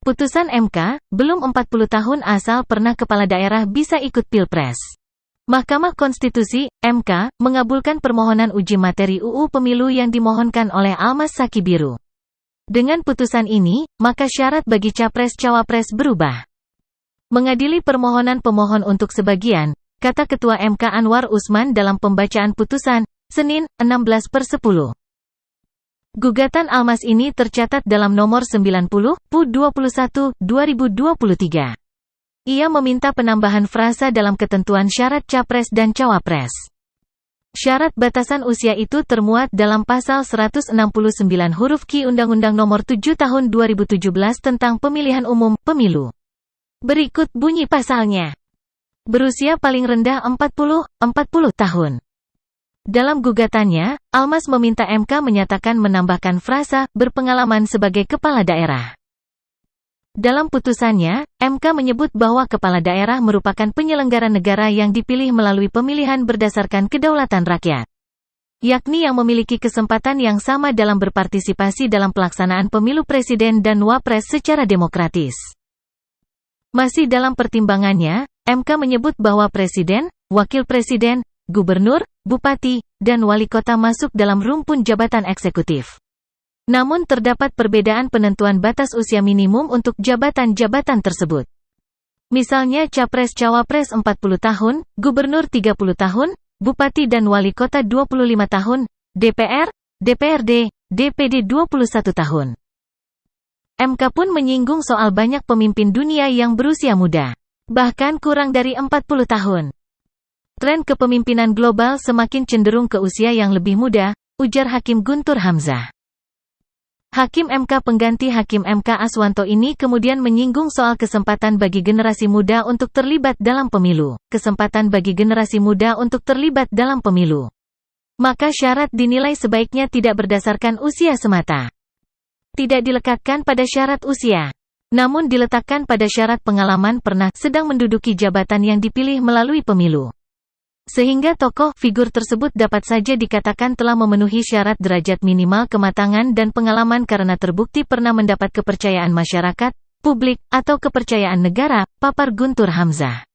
Putusan MK, belum 40 tahun asal pernah kepala daerah bisa ikut Pilpres. Mahkamah Konstitusi, MK, mengabulkan permohonan uji materi UU Pemilu yang dimohonkan oleh Almas Sakibiru. Dengan putusan ini, maka syarat bagi Capres-Cawapres berubah. Mengadili permohonan pemohon untuk sebagian, kata Ketua MK Anwar Usman dalam pembacaan putusan, Senin, 16/10. Gugatan Almas ini tercatat dalam nomor 90/21/2023. Ia meminta penambahan frasa dalam ketentuan syarat Capres dan Cawapres. Syarat batasan usia itu termuat dalam pasal 169 huruf Q Undang-Undang Nomor 7 Tahun 2017 tentang Pemilihan Umum, Pemilu. Berikut bunyi pasalnya. Berusia paling rendah 40 tahun. Dalam gugatannya, Almas meminta MK menyatakan menambahkan frasa, berpengalaman sebagai kepala daerah. Dalam putusannya, MK menyebut bahwa kepala daerah merupakan penyelenggara negara yang dipilih melalui pemilihan berdasarkan kedaulatan rakyat. Yakni yang memiliki kesempatan yang sama dalam berpartisipasi dalam pelaksanaan pemilu presiden dan wapres secara demokratis. Masih dalam pertimbangannya, MK menyebut bahwa presiden, wakil presiden, gubernur, bupati, dan wali kota masuk dalam rumpun jabatan eksekutif. Namun terdapat perbedaan penentuan batas usia minimum untuk jabatan-jabatan tersebut. Misalnya Capres-Cawapres 40 tahun, gubernur 30 tahun, bupati dan wali kota 25 tahun, DPR, DPRD, DPD 21 tahun. MK pun menyinggung soal banyak pemimpin dunia yang berusia muda, bahkan kurang dari 40 tahun. Tren kepemimpinan global semakin cenderung ke usia yang lebih muda, ujar Hakim Guntur Hamzah. Hakim MK pengganti Hakim MK Aswanto ini kemudian menyinggung soal kesempatan bagi generasi muda untuk terlibat dalam pemilu. Kesempatan bagi generasi muda untuk terlibat dalam pemilu. Maka syarat dinilai sebaiknya tidak berdasarkan usia semata. Tidak dilekatkan pada syarat usia, namun diletakkan pada syarat pengalaman pernah sedang menduduki jabatan yang dipilih melalui pemilu. Sehingga tokoh figur tersebut dapat saja dikatakan telah memenuhi syarat derajat minimal kematangan dan pengalaman karena terbukti pernah mendapat kepercayaan masyarakat, publik, atau kepercayaan negara, papar Guntur Hamzah.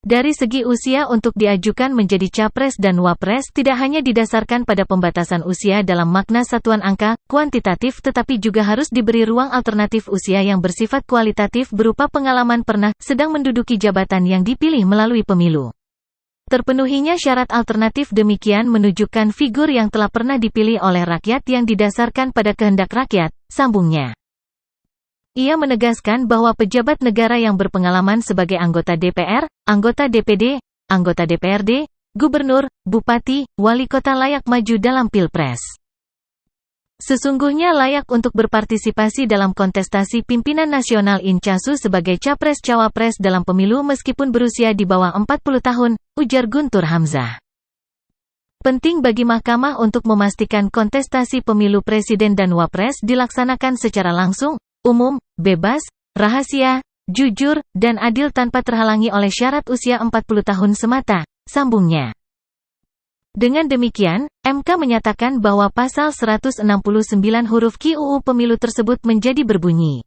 Dari segi usia untuk diajukan menjadi capres dan wapres tidak hanya didasarkan pada pembatasan usia dalam makna satuan angka, kuantitatif tetapi juga harus diberi ruang alternatif usia yang bersifat kualitatif berupa pengalaman pernah sedang menduduki jabatan yang dipilih melalui pemilu. Terpenuhinya syarat alternatif demikian menunjukkan figur yang telah pernah dipilih oleh rakyat yang didasarkan pada kehendak rakyat, sambungnya. Ia menegaskan bahwa pejabat negara yang berpengalaman sebagai anggota DPR, anggota DPD, anggota DPRD, gubernur, bupati, wali kota layak maju dalam Pilpres. Sesungguhnya layak untuk berpartisipasi dalam kontestasi pimpinan nasional Incasu sebagai Capres-Cawapres dalam pemilu meskipun berusia di bawah 40 tahun, ujar Guntur Hamzah. Penting bagi Mahkamah untuk memastikan kontestasi pemilu presiden dan wapres dilaksanakan secara langsung, umum, bebas, rahasia, jujur, dan adil tanpa terhalangi oleh syarat usia 40 tahun semata, sambungnya. Dengan demikian, MK menyatakan bahwa pasal 169 huruf Q UU Pemilu tersebut menjadi berbunyi.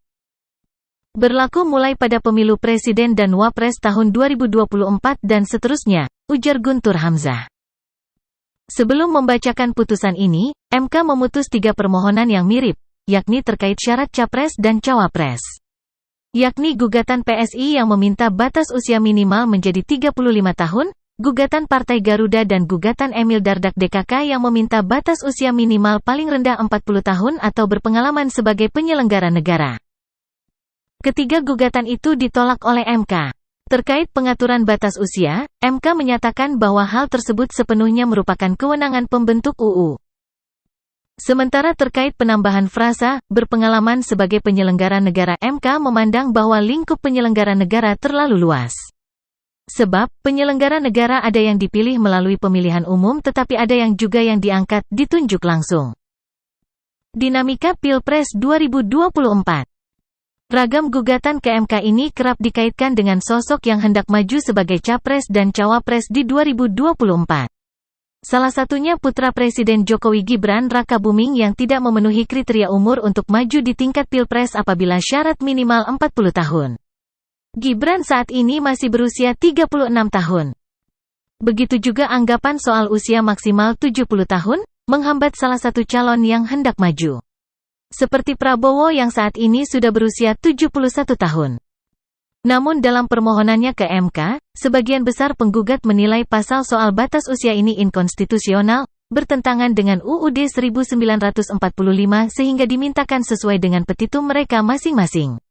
Berlaku mulai pada pemilu presiden dan wapres tahun 2024 dan seterusnya, ujar Guntur Hamzah. Sebelum membacakan putusan ini, MK memutus 3 permohonan yang mirip, yakni terkait syarat capres dan cawapres. Yakni gugatan PSI yang meminta batas usia minimal menjadi 35 tahun, gugatan Partai Garuda dan gugatan Emil Dardak DKK yang meminta batas usia minimal paling rendah 40 tahun atau berpengalaman sebagai penyelenggara negara. Ketiga gugatan itu ditolak oleh MK. Terkait pengaturan batas usia, MK menyatakan bahwa hal tersebut sepenuhnya merupakan kewenangan pembentuk UU. Sementara terkait penambahan frasa, berpengalaman sebagai penyelenggara negara, MK memandang bahwa lingkup penyelenggara negara terlalu luas. Sebab, penyelenggara negara ada yang dipilih melalui pemilihan umum tetapi ada yang juga yang diangkat, ditunjuk langsung. Dinamika Pilpres 2024. Ragam gugatan ke MK ini kerap dikaitkan dengan sosok yang hendak maju sebagai capres dan cawapres di 2024. Salah satunya putra Presiden Jokowi Gibran Rakabuming yang tidak memenuhi kriteria umur untuk maju di tingkat Pilpres apabila syarat minimal 40 tahun. Gibran saat ini masih berusia 36 tahun. Begitu juga anggapan soal usia maksimal 70 tahun, menghambat salah satu calon yang hendak maju. Seperti Prabowo yang saat ini sudah berusia 71 tahun. Namun dalam permohonannya ke MK, sebagian besar penggugat menilai pasal soal batas usia ini inkonstitusional, bertentangan dengan UUD 1945 sehingga dimintakan sesuai dengan petitum mereka masing-masing.